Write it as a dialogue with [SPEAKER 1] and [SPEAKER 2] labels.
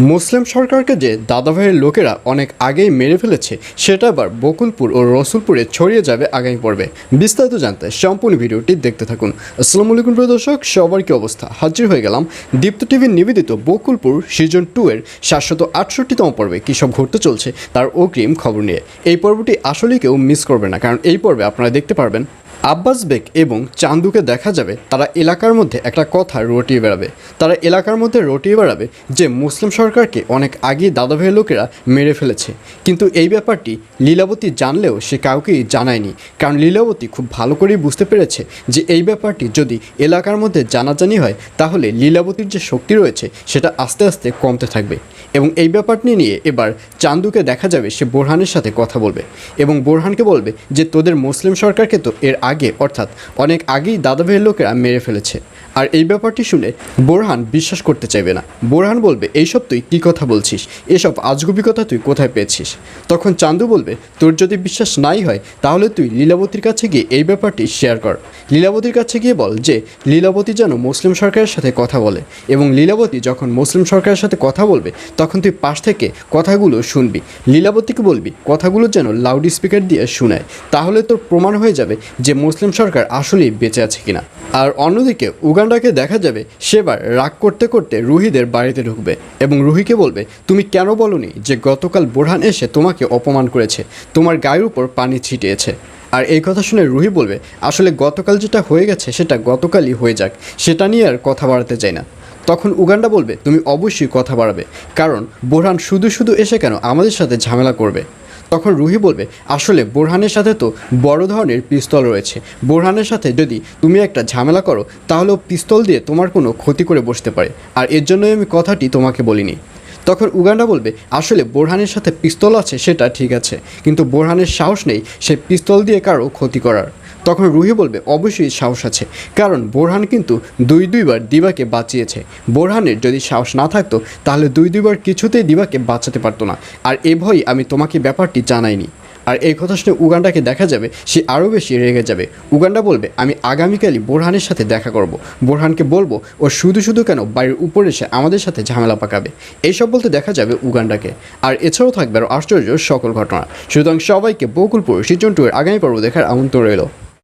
[SPEAKER 1] মুসলিম সরকারকে যে দাদাভাইয়ের লোকেরা অনেক আগেই মেরে ফেলেছে সেটা আবার বকুলপুর ও রসুলপুরে ছড়িয়ে যাবে আগামী পর্বে। বিস্তারিত জানতে সম্পূর্ণ ভিডিওটি দেখতে থাকুন। আসসালামু আলাইকুম প্রিয় দর্শক, সবার কি অবস্থা? হাজির হয়ে গেলাম দীপ্ত টিভির নিবেদিত বকুলপুর সিজন 2 এর 768তম পর্বে কী সব ঘটতে চলছে তার অগ্রিম খবর নিয়ে। এই পর্বটি আসলেই কেউ মিস করবে না, কারণ এই পর্বে আপনারা দেখতে পারবেন আব্বাস বেগ এবং চান্দুকে দেখা যাবে তারা এলাকার মধ্যে একটা কথা রটিয়ে বেড়াবে। তারা এলাকার মধ্যে রটিয়ে বেড়াবে যে মুসলিম সরকারকে অনেক আগেই দাদাভাইয়ের লোকেরা মেরে ফেলেছে, কিন্তু এই ব্যাপারটি লীলাবতী জানলেও সে কাউকেই জানায়নি, কারণ লীলাবতী খুব ভালো করেই বুঝতে পেরেছে যে এই ব্যাপারটি যদি এলাকার মধ্যে জানাজানি হয় তাহলে লীলাবতীর যে শক্তি রয়েছে সেটা আস্তে আস্তে কমতে থাকবে। এবং এই ব্যাপারটি নিয়ে এবার চান্দুকে দেখা যাবে সে বোরহানের সাথে কথা বলবে এবং বোরহানকে বলবে যে তোদের মুসলিম সরকারকে তো এর আগে অর্থাৎ অনেক আগেই দাদাভাইয়ের লোকেরা মেরে ফেলেছে। আর এই ব্যাপারটি শুনে বোরহান বিশ্বাস করতে চাইবে না। বোরহান বলবে এইসব তুই কী কথা বলছিস, এসব আজগুবি কথা তুই কোথায় পেয়েছিস? তখন চান্দু বলবে তোর যদি বিশ্বাস নাই হয় তাহলে তুই লীলাবতীর কাছে গিয়ে এই ব্যাপারটি শেয়ার কর। লীলাবতীর কাছে গিয়ে বল যে লীলাবতী যেন মুসলিম সরকারের সাথে কথা বলে, এবং লীলাবতী যখন মুসলিম সরকারের সাথে কথা বলবে তখন তুই পাশ থেকে কথাগুলো শুনবি। লীলাবতীকে বলবি কথাগুলো যেন লাউড স্পিকার দিয়ে শোনায়, তাহলে তোর প্রমাণ হয়ে যাবে যে মুসলিম সরকার আসলেই বেঁচে আছে কিনা। আর অন্যদিকে উগান্ডাকে দেখা যাবে সেবার রাগ করতে করতে রুহিদের বাড়িতে ঢুকবে এবং রুহিকে বলবে তুমি কেন বলনি যে গতকাল বোরহান এসে তোমাকে অপমান করেছে, তোমার গায়ের উপর পানি ছিটিয়েছে। আর এই কথা শুনে রুহি বলবে আসলে গতকাল যেটা হয়ে গেছে সেটা গতকালই হয়ে যাক, সেটা নিয়ে আর কথা বাড়াতে চাই না। তখন উগান্ডা বলবে তুমি অবশ্যই কথা বাড়াবে, কারণ বোরহান শুধু শুধু এসে কেন আমাদের সাথে ঝামেলা করবে। তখন রুহি বলবে আসলে বোরহানের সাথে তো বড় ধরনের পিস্তল রয়েছে, বোরহানের সাথে যদি তুমি একটা ঝামেলা করো তাহলেও পিস্তল দিয়ে তোমার কোনো ক্ষতি করে বসতে পারে, আর এর জন্যই আমি কথাটি তোমাকে বলিনি। তখন উগান্ডা বলবে আসলে বোরহানের সাথে পিস্তল আছে সেটা ঠিক আছে, কিন্তু বোরহানের সাহস নেই সে পিস্তল দিয়ে কারো ক্ষতি করার। তখন রুহি বলবে অবশ্যই সাহস আছে, কারণ বোরহান কিন্তু দুইবার দিবাকে বাঁচিয়েছে। বোরহানের যদি সাহস না থাকতো তাহলে দুইবার কিছুতেই দিবাকে বাঁচাতে পারতো না, আর এ ভয়ই আমি তোমাকে ব্যাপারটি জানাইনি। আর এই কথা শুনে উগান্ডাকে দেখা যাবে সে আরও বেশি রেগে যাবে। উগান্ডা বলবে আমি আগামীকালই বোরহানের সাথে দেখা করব, বোরহানকে বলবো ও শুধু শুধু কেন বাড়ির উপরে এসে আমাদের সাথে ঝামেলা পাকাবে। এইসব বলতে দেখা যাবে উগান্ডাকে। আর এছাড়াও থাকবে আরও আশ্চর্য সকল ঘটনা। সুতরাং সবাইকে বকুলপুর সিজন 2 এর আগামী পর্ব দেখার আমন্ত্রণ রইল।